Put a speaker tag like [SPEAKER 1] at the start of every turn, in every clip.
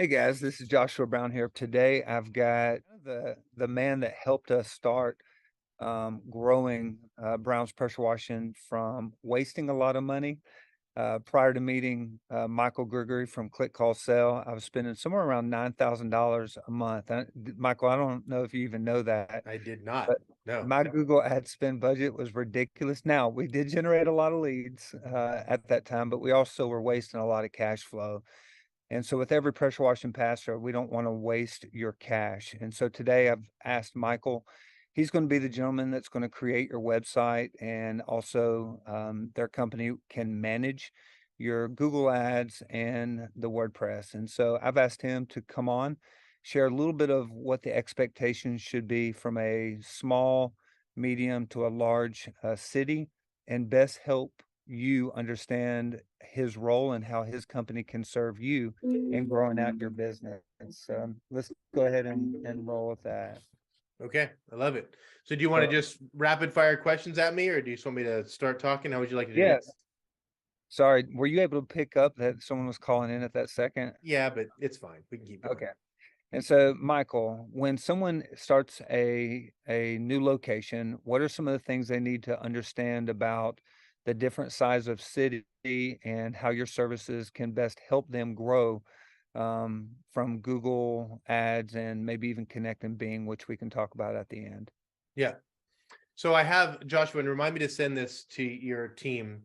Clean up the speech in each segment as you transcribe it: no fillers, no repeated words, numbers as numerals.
[SPEAKER 1] Hey guys, this is Joshua Brown here. Today I've got the man that helped us start growing Brown's pressure washing from wasting a lot of money. Prior to meeting Michael Gregory from Click Call Sell, I was spending somewhere around $9,000 a month. Michael, I don't know if you even know that,
[SPEAKER 2] I did not.
[SPEAKER 1] but
[SPEAKER 2] No.
[SPEAKER 1] my Google ad spend budget was ridiculous. Now we did generate a lot of leads at that time, but we also were wasting a lot of cash flow. And so with every pressure washing pastor, we don't want to waste your cash. And so today I've asked Michael, he's going to be the gentleman that's going to create your website, and also their company can manage your Google ads and the WordPress. And so I've asked him to come on, share a little bit of what the expectations should be from a small, medium to a large city, and best help you understand his role and how his company can serve you in growing out your business. Let's go ahead and roll with that.
[SPEAKER 2] Okay. I love it. So do you want to
[SPEAKER 1] So,
[SPEAKER 2] just rapid fire questions at me, or do you just want me to start talking? How would you like to do
[SPEAKER 1] yes.
[SPEAKER 2] this?
[SPEAKER 1] Sorry, were you able to pick up that someone was calling in at that second?
[SPEAKER 2] Yeah, but it's fine. We can keep going.
[SPEAKER 1] Okay. And so, Michael, when someone starts a new location, what are some of the things they need to understand about the different size of city and how your services can best help them grow from Google ads and maybe even connect and Bing, which we can talk about at the end?
[SPEAKER 2] Yeah. So I have Joshua, and remind me to send this to your team.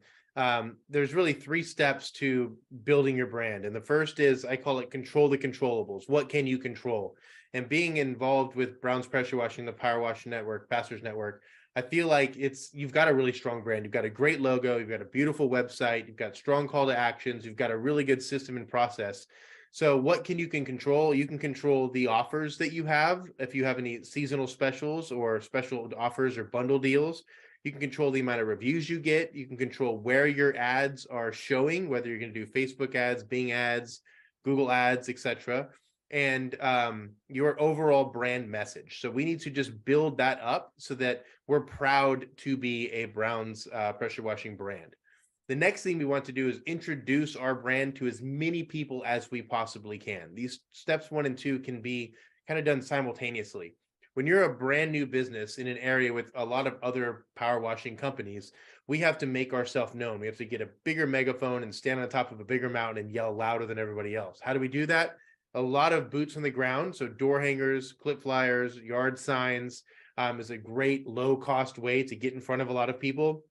[SPEAKER 2] There's really three steps to building your brand. And the first is, I call it control the controllables. What can you control? And being involved with Brown's Pressure Washing, the Power Wash Network, Pastors Network, I feel like you've got a really strong brand. You've got a great logo, you've got a beautiful website, you've got strong call to actions, you've got a really good system and process. So what can control? You can control the offers that you have. If you have any seasonal specials or special offers or bundle deals, you can control the amount of reviews you get. You can control where your ads are showing, whether you're going to do Facebook ads, Bing ads, Google ads, etc., and your overall brand message. So we need to just build that up so that we're proud to be a Brown's pressure washing brand. The next thing we want to do is introduce our brand to as many people as we possibly can. These steps 1 and 2 can be kind of done simultaneously. When you're a brand new business in an area with a lot of other power washing companies, we have to make ourselves known. We have to get a bigger megaphone and stand on top of a bigger mountain and yell louder than everybody else. How do we do that? A lot of boots on the ground. So door hangers, clip flyers, yard signs is a great low cost way to get in front of a lot of people.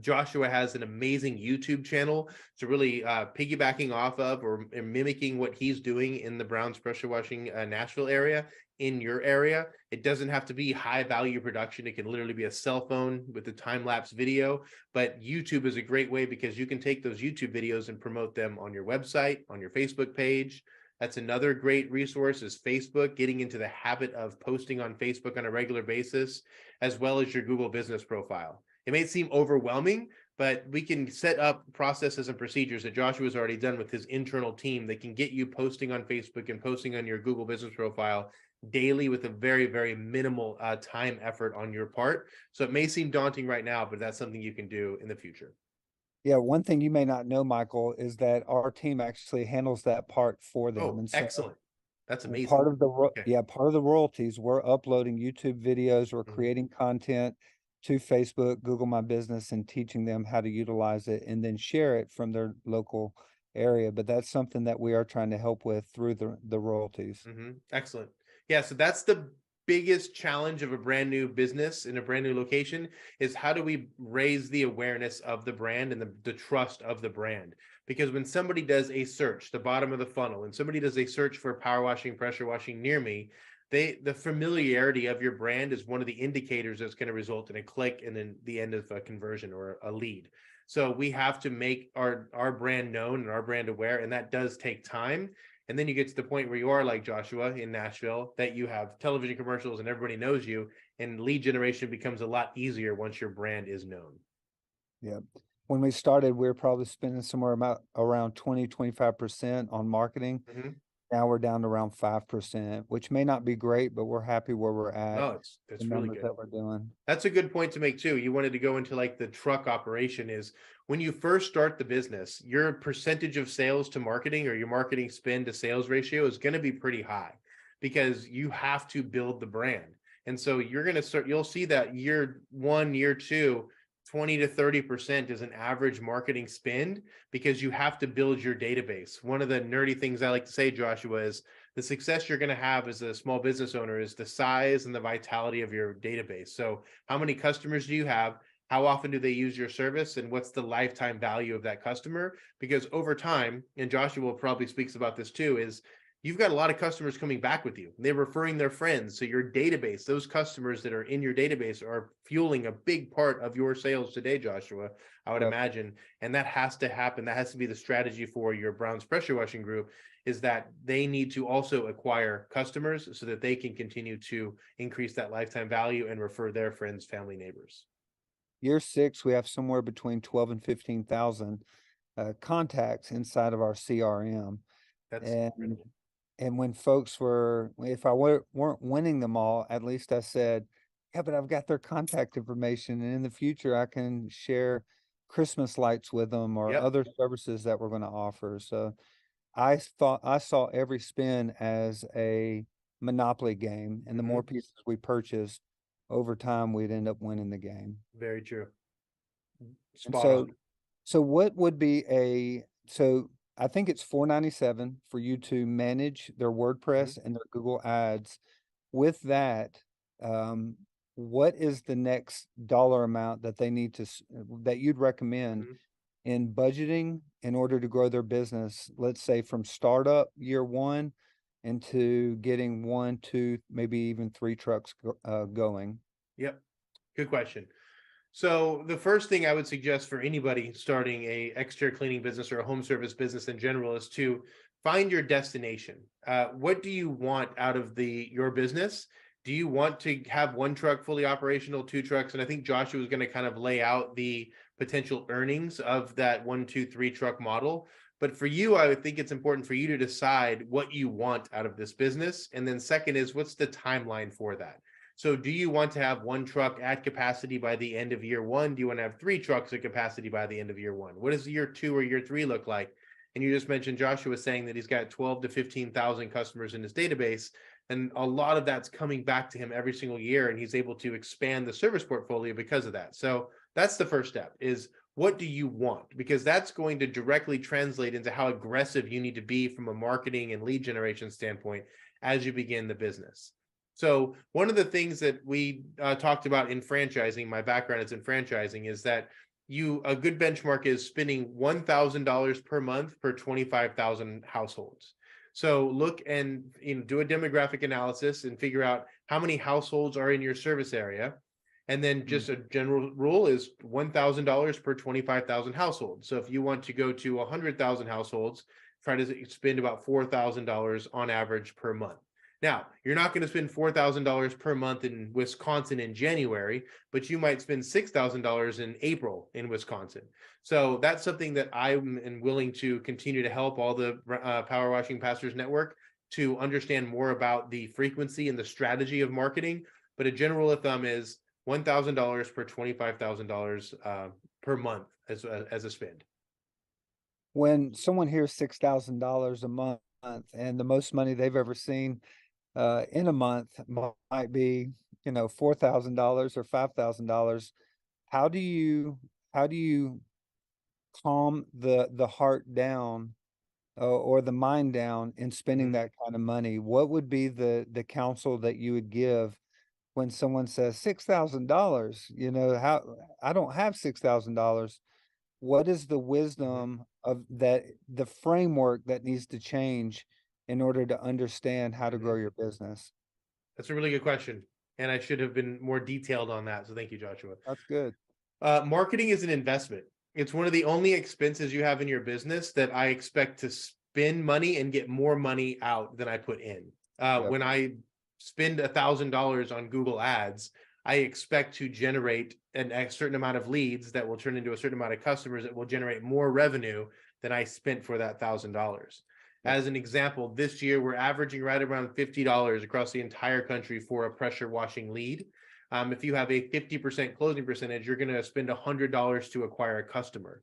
[SPEAKER 2] Joshua has an amazing YouTube channel. So really piggybacking off of or mimicking what he's doing in the Browns pressure washing Nashville area in your area. It doesn't have to be high value production. It can literally be a cell phone with a time lapse video. But YouTube is a great way because you can take those YouTube videos and promote them on your website, on your Facebook page. That's another great resource is Facebook, getting into the habit of posting on Facebook on a regular basis, as well as your Google business profile. It may seem overwhelming, but we can set up processes and procedures that Joshua's already done with his internal team that can get you posting on Facebook and posting on your Google business profile daily with a very, very minimal time effort on your part. So it may seem daunting right now, but that's something you can do in the future.
[SPEAKER 1] Yeah, one thing you may not know, Michael, is that our team actually handles that part for them.
[SPEAKER 2] Oh,
[SPEAKER 1] And so
[SPEAKER 2] excellent. That's amazing.
[SPEAKER 1] part of the
[SPEAKER 2] Okay.
[SPEAKER 1] yeah, part of the royalties, we're uploading YouTube videos, we're
[SPEAKER 2] Mhm.
[SPEAKER 1] creating content to Facebook, Google My Business, and teaching them how to utilize it and then share it from their local area. But that's something that we are trying to help with through the royalties.
[SPEAKER 2] Excellent. Yeah, so that's the biggest challenge of a brand new business in a brand new location is how do we raise the awareness of the brand and the trust of the brand? Because when somebody does a search, the bottom of the funnel, and somebody does a search for power washing, pressure washing near me, the familiarity of your brand is one of the indicators that's going to result in a click and then the end of a conversion or a lead. So we have to make our brand known and our brand aware, and that does take time. And then you get to the point where you are like Joshua in Nashville, that you have television commercials and everybody knows you, and lead generation becomes a lot easier once your brand is known.
[SPEAKER 1] Yeah. When we started, we were probably spending somewhere about around 20, 25% on marketing.
[SPEAKER 2] Mhm.
[SPEAKER 1] Now we're down to around 5%, which may not be great, but we're happy where we're at,
[SPEAKER 2] No,
[SPEAKER 1] the
[SPEAKER 2] that's really
[SPEAKER 1] numbers
[SPEAKER 2] good.
[SPEAKER 1] that we're doing.
[SPEAKER 2] That's a good point to make too. You wanted to go into like the truck operation is when you first start the business, your percentage of sales to marketing or your marketing spend to sales ratio is going to be pretty high because you have to build the brand. And so you're going to start, you'll see that year one, year two, 20 to 30% is an average marketing spend because you have to build your database. One of the nerdy things I like to say, Joshua, is the success you're going to have as a small business owner is the size and the vitality of your database. So how many customers do you have? How often do they use your service? And what's the lifetime value of that customer? Because over time, and Joshua probably speaks about this too, is you've got a lot of customers coming back with you. They're referring their friends. So your database, those customers that are in your database are fueling a big part of your sales today, Joshua, I would
[SPEAKER 1] Yep.
[SPEAKER 2] imagine. And that has to happen. That has to be the strategy for your Brown's pressure washing group, is that they need to also acquire customers so that they can continue to increase that lifetime value and refer their friends, family, neighbors.
[SPEAKER 1] Year 6, we have somewhere between 12 and 15,000 contacts inside of our CRM.
[SPEAKER 2] That's
[SPEAKER 1] And
[SPEAKER 2] incredible.
[SPEAKER 1] and when folks were, if I weren't winning them all, at least I said, yeah, but I've got their contact information, and in the future I can share Christmas lights with them or
[SPEAKER 2] Yep.
[SPEAKER 1] other services that we're going to offer. So I thought I saw every spin as a monopoly game, and the more
[SPEAKER 2] Mhm.
[SPEAKER 1] pieces we purchased over time, we'd end up winning the game.
[SPEAKER 2] Very true.
[SPEAKER 1] And
[SPEAKER 2] Spot on.
[SPEAKER 1] so what would be so I think it's 497 for you to manage their
[SPEAKER 2] Mhm.
[SPEAKER 1] WordPress and their Google Ads. With that, um, what is the next dollar amount that they need to that you'd recommend
[SPEAKER 2] Mhm.
[SPEAKER 1] in budgeting in order to grow their business, let's say from startup year one into getting one, two, maybe even three trucks going?
[SPEAKER 2] Yep. Good question. So the first thing I would suggest for anybody starting a exterior cleaning business or a home service business in general is to find your destination. What do you want out of your business? Do you want to have one truck fully operational, two trucks? And I think Joshua was going to kind of lay out the potential earnings of that one, two, three truck model. But for you, I would think it's important for you to decide what you want out of this business. And then second is, what's the timeline for that? So do you want to have one truck at capacity by the end of year one? Do you want to have three trucks at capacity by the end of year one? What does year two or year three look like? And you just mentioned Joshua saying that he's got 12 to 15,000 customers in his database. And a lot of that's coming back to him every single year. And he's able to expand the service portfolio because of that. So that's the first step is, what do you want? Because that's going to directly translate into how aggressive you need to be from a marketing and lead generation standpoint as you begin the business. So one of the things that we talked about in franchising, my background is in franchising, is that a good benchmark is spending $1,000 per month per 25,000 households. So look and do a demographic analysis and figure out how many households are in your service area. And then
[SPEAKER 1] Mm.
[SPEAKER 2] just a general rule is $1,000 per 25,000 households. So if you want to go to 100,000 households, try to spend about $4,000 on average per month. Now, you're not going to spend $4,000 per month in Wisconsin in January, but you might spend $6,000 in April in Wisconsin. So that's something that I'm willing to continue to help all the Power Washing Pastors Network to understand more about the frequency and the strategy of marketing. But a general rule of thumb is $1,000 per $25,000 per month as a spend.
[SPEAKER 1] When someone hears $6,000 a month and the most money they've ever seen in a month might be, $4,000 or $5,000, how do you how do you calm the heart down or the mind down in spending
[SPEAKER 2] Mhm.
[SPEAKER 1] that kind of money? What would be the counsel that you would give when someone says $6,000? How I don't have $6,000. What is the
[SPEAKER 2] Mhm.
[SPEAKER 1] wisdom of that, the framework that needs to change in order to understand how to grow
[SPEAKER 2] Mhm.
[SPEAKER 1] your business?
[SPEAKER 2] That's a really good question. And I should have been more detailed on that. So thank you, Joshua.
[SPEAKER 1] That's good.
[SPEAKER 2] Marketing is an investment. It's one of the only expenses you have in your business that I expect to spend money and get more money out than I put in.
[SPEAKER 1] Yep.
[SPEAKER 2] When I spend $1,000 on Google Ads, I expect to generate a certain amount of leads that will turn into a certain amount of customers that will generate more revenue than I spent for that $1,000.
[SPEAKER 1] Yep.
[SPEAKER 2] As an example, this year we're averaging right around $50 across the entire country for a pressure washing lead. If you have a 50% closing percentage, you're going to spend $100 to acquire a customer.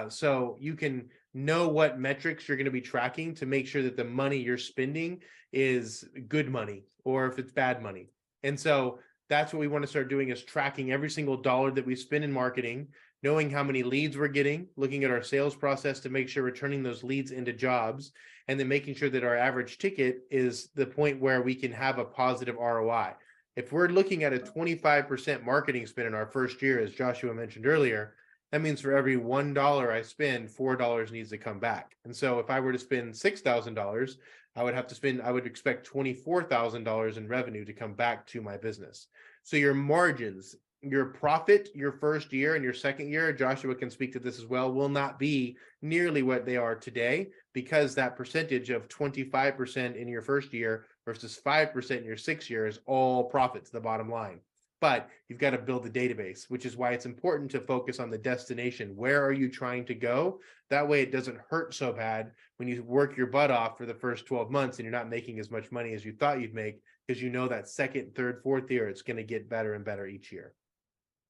[SPEAKER 2] So you can know what metrics you're going to be tracking to make sure that the money you're spending is good money or if it's bad money. And so that's what we want to start doing, is tracking every single dollar that we spend in marketing, knowing how many leads we're getting, looking at our sales process to make sure we're turning those leads into jobs, and then making sure that our average ticket is the point where we can have a positive ROI. If we're looking at a 25% marketing spend in our first year, as Joshua mentioned earlier, that means for every $1 I spend, $4 needs to come back. And so if I were to spend $6,000, I would expect $24,000 in revenue to come back to my business. So your margins, your profit, your first year and your second year, Joshua can speak to this as well, will not be nearly what they are today, because that percentage of 25% in your first year versus 5% in your 6th year is all profit to the bottom line. But you've got to build the database, which is why it's important to focus on the destination. Where are you trying to go? That way it doesn't hurt so bad when you work your butt off for the first 12 months and you're not making as much money as you thought you'd make, because you know that second, third, fourth year, it's going to get better and better each year.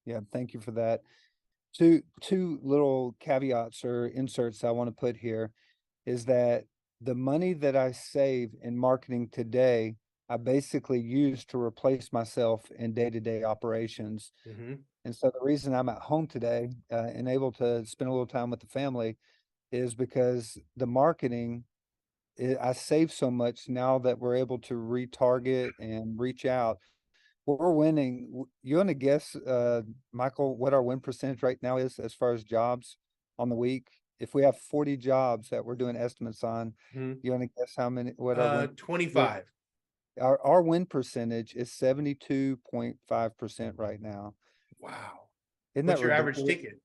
[SPEAKER 1] Yeah, thank you for that. Two little caveats or inserts I want to put here is that the money that I save in marketing today, I basically use to replace myself in day-to-day operations.
[SPEAKER 2] Mm-hmm.
[SPEAKER 1] And so the reason I'm at home today, and able to spend a little time with the family is because the marketing, I save so much now that we're able to retarget and reach out. We're winning. You want to guess, Michael, what our win percentage right now is as far as jobs on the week? If we have 40 jobs that we're doing estimates on,
[SPEAKER 2] Mm-hmm.
[SPEAKER 1] you want to guess how many, what our win?
[SPEAKER 2] 25.
[SPEAKER 1] Our win percentage is 72.5% right now.
[SPEAKER 2] Wow.
[SPEAKER 1] Isn't that
[SPEAKER 2] What's your average
[SPEAKER 1] ridiculous?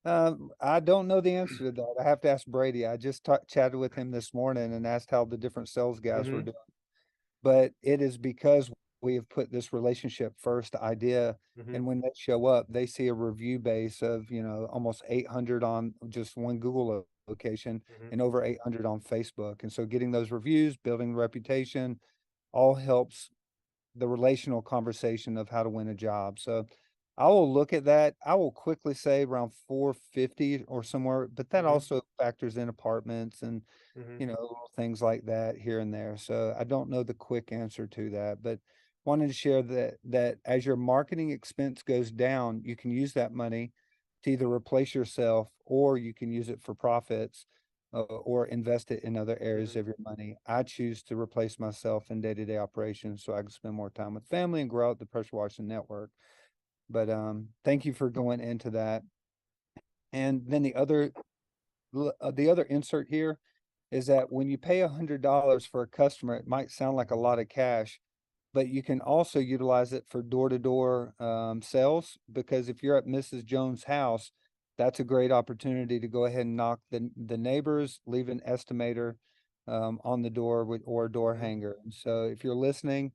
[SPEAKER 2] ticket?
[SPEAKER 1] I don't know the answer to that. I have to ask Brady. I just chatted with him this morning and asked how the different sales guys were
[SPEAKER 2] Mm-hmm.
[SPEAKER 1] doing. But it is because we have put this relationship first idea,
[SPEAKER 2] Mm-hmm.
[SPEAKER 1] and when they show up, they see a review base of, almost 800 on just one Google location
[SPEAKER 2] Mm-hmm.
[SPEAKER 1] and over 800 on Facebook. And so getting those reviews, building reputation, all helps the relational conversation of how to win a job. So I will look at that. I will quickly say around 450 or somewhere, but that
[SPEAKER 2] Mm-hmm.
[SPEAKER 1] also factors in apartments and
[SPEAKER 2] Mm-hmm.
[SPEAKER 1] little things like that here and there. So I don't know the quick answer to that, but wanted to share that as your marketing expense goes down, you can use that money to either replace yourself or you can use it for profits, or invest it in other areas
[SPEAKER 2] Mm-hmm.
[SPEAKER 1] of your money. I choose to replace myself in day-to-day operations so I can spend more time with family and grow out the pressure washing network. But thank you for going into that. And then the other insert here is that when you pay $100 for a customer, it might sound like a lot of cash, but you can also utilize it for door-to-door sales, because if you're at Mrs. Jones' house, that's a great opportunity to go ahead and knock the neighbors, leave an estimator on the door or a door
[SPEAKER 2] Mm-hmm.
[SPEAKER 1] hanger. And so if you're listening,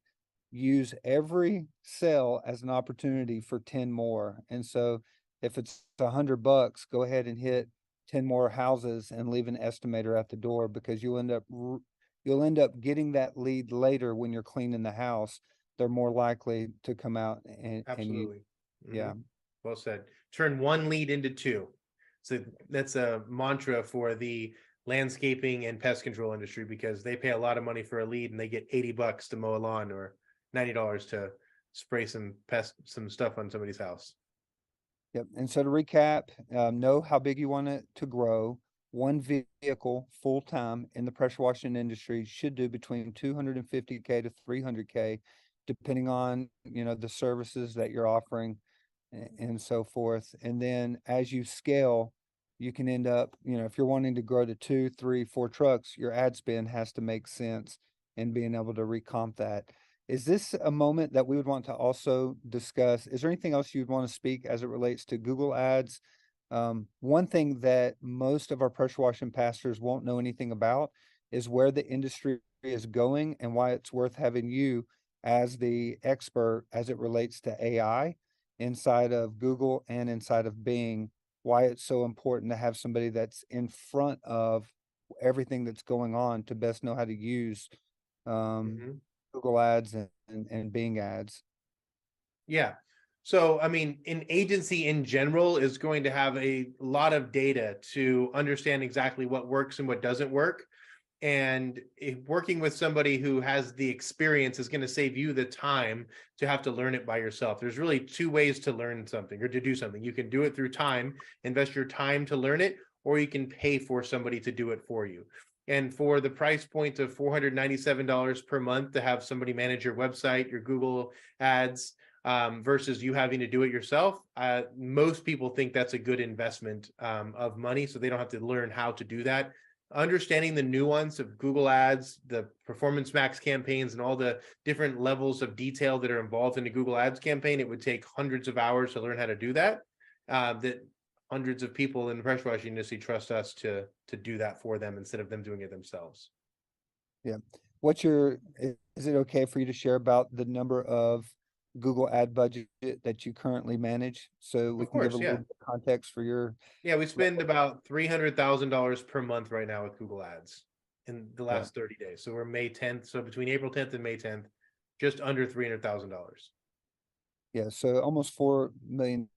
[SPEAKER 1] use every sale as an opportunity for 10 more. And so if it's $100, go ahead and hit 10 more houses and leave an estimator at the door, because you'll end up getting that lead later when you're cleaning the house. They're more likely to come out and you,
[SPEAKER 2] Absolutely. Mm-hmm.
[SPEAKER 1] yeah.
[SPEAKER 2] Well said. Turn one lead into two. So that's a mantra for the landscaping and pest control industry, because they pay a lot of money for a lead and they get $80 to mow a lawn or $90 to spray some stuff on somebody's house.
[SPEAKER 1] Yep. And so to recap, know how big you want it to grow. One vehicle full time in the pressure washing industry should do between 250K to 300K, depending on, the services that you're offering and so forth. And then as you scale, you can end up, if you're wanting to grow to 2, 3, 4 trucks, your ad spend has to make sense and being able to recomp that. Is this a moment that we would want to also discuss? Is there anything else you'd want to speak as it relates to Google Ads? One thing that most of our pressure washing pastors won't know anything about is where the industry is going and why it's worth having you as the expert as it relates to AI inside of Google and inside of Bing, why it's so important to have somebody that's in front of everything that's going on to best know how to use um,
[SPEAKER 2] Mhm.
[SPEAKER 1] Google ads and Bing ads.
[SPEAKER 2] Yeah. So, I mean, an agency in general is going to have a lot of data to understand exactly what works and what doesn't work. And working with somebody who has the experience is going to save you the time to have to learn it by yourself. There's really two ways to learn something or to do something. You can do it through time, invest your time to learn it, or you can pay for somebody to do it for you. And for the price point of $497 per month to have somebody manage your website, your Google ads, versus you having to do it yourself, most people think that's a good investment of money. So they don't have to learn how to do that. Understanding the nuance of Google ads, the performance max campaigns, and all the different levels of detail that are involved in a Google ads campaign, it would take hundreds of hours to learn how to do that. That hundreds of people in the pressure washing industry trust us to do that for them instead of them doing it themselves.
[SPEAKER 1] Yeah. Is it okay for you to share about the number of Google ad budget that you currently manage? So we
[SPEAKER 2] Of
[SPEAKER 1] can give a
[SPEAKER 2] course,
[SPEAKER 1] little
[SPEAKER 2] yeah.
[SPEAKER 1] bit of context for your
[SPEAKER 2] Yeah, we spend about $300,000 per month right now with Google ads in the
[SPEAKER 1] yeah.
[SPEAKER 2] last 30 days. So we're May 10th. So between April 10th and May 10th, just under $300,000.
[SPEAKER 1] Yeah, so almost $4 million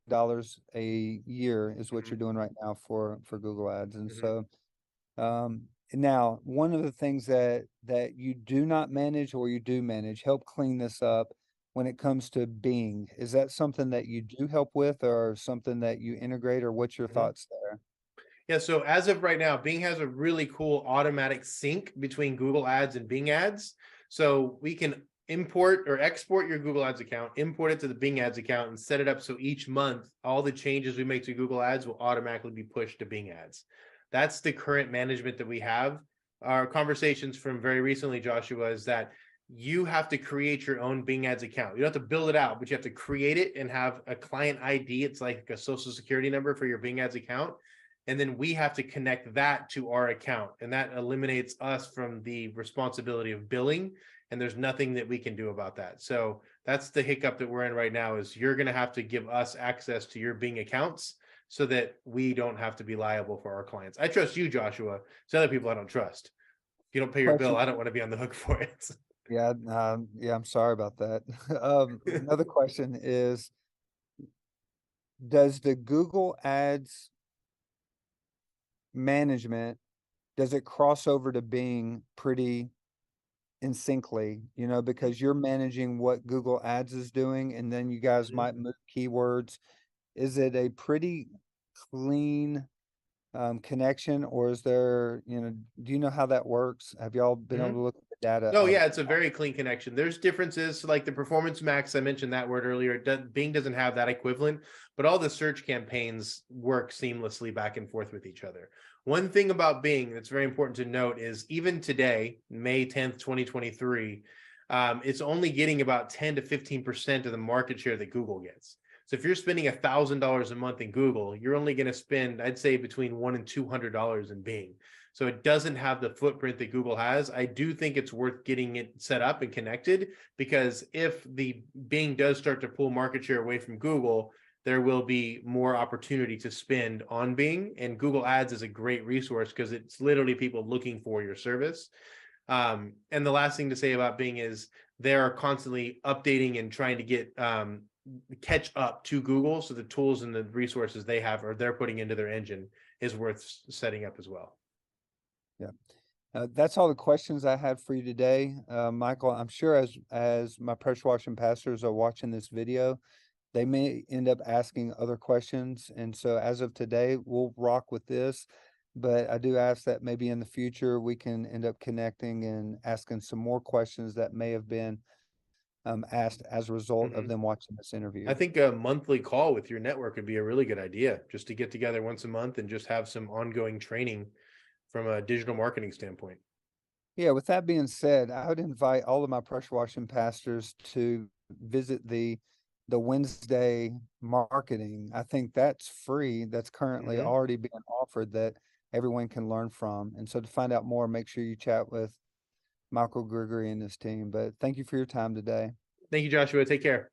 [SPEAKER 1] a year is what
[SPEAKER 2] Mhm,
[SPEAKER 1] you're doing right now for Google ads. And
[SPEAKER 2] mhm,
[SPEAKER 1] so now one of the things that you do not manage or you do manage, help clean this up when it comes to Bing. Is that something that you do help with or something that you integrate, or what's your
[SPEAKER 2] mhm.
[SPEAKER 1] thoughts there?
[SPEAKER 2] Yeah, so as of right now, Bing has a really cool automatic sync between Google Ads and Bing Ads. So we can import or export your Google Ads account, import it to the Bing Ads account, and set it up so each month all the changes we make to Google Ads will automatically be pushed to Bing Ads. That's the current management that we have. Our conversations from very recently, Joshua, is that you have to create your own Bing Ads account. You don't have to build it out, but you have to create it and have a client ID. It's like a social security number for your Bing Ads account, and then we have to connect that to our account, and that eliminates us from the responsibility of billing, and there's nothing that we can do about that. So that's the hiccup that we're in right now, is you're going to have to give us access to your Bing accounts so that we don't have to be liable for our clients. I trust you, Joshua. It's other people I don't trust. If you don't pay your bill,
[SPEAKER 1] Question.
[SPEAKER 2] I don't want to be on the hook for it.
[SPEAKER 1] Yeah, I'm sorry about that. Another question is, does the Google Ads management, does it cross over to Bing pretty in syncly, because you're managing what Google Ads is doing, and then you guys
[SPEAKER 2] Mhm.
[SPEAKER 1] might move keywords. Is it a pretty clean connection, or is there, do you know how that works? Have y'all been able
[SPEAKER 2] Mhm.
[SPEAKER 1] to look at the data
[SPEAKER 2] No,
[SPEAKER 1] of
[SPEAKER 2] yeah, it's a very clean connection. There's differences like the performance max. I mentioned that word earlier. Bing doesn't have that equivalent, but all the search campaigns work seamlessly back and forth with each other. One thing about Bing that's very important to note is even today, May 10th, 2023, it's only getting about 10 to 15% of the market share that Google gets. So if you're spending $1,000 a month in Google, you're only going to spend, I'd say, between $100 and $200 in Bing. So it doesn't have the footprint that Google has. I do think it's worth getting it set up and connected, because if the Bing does start to pull market share away from Google, there will be more opportunity to spend on Bing. And Google Ads is a great resource because it's literally people looking for your service. And the last thing to say about Bing is they are constantly updating and trying to get catch up to Google. So the tools and the resources they have or they're putting into their engine is worth setting up as well.
[SPEAKER 1] Yeah. That's all the questions I had for you today. Michael, I'm sure as my pressure washing pastors are watching this video, they may end up asking other questions. And so as of today, we'll rock with this. But I do ask that maybe in the future we can end up connecting and asking some more questions that may have been asked as a result of
[SPEAKER 2] Mhm.
[SPEAKER 1] them watching this interview.
[SPEAKER 2] I think a monthly call with your network would be a really good idea, just to get together once a month and just have some ongoing training from a digital marketing standpoint.
[SPEAKER 1] Yeah, with that being said, I would invite all of my pressure washing pastors to visit the Wednesday marketing. I think that's free. That's currently
[SPEAKER 2] Mhm.
[SPEAKER 1] already being offered that everyone can learn from. And so to find out more, make sure you chat with Michael Gregory and his team. But thank you for your time today.
[SPEAKER 2] Thank you, Joshua. Take care.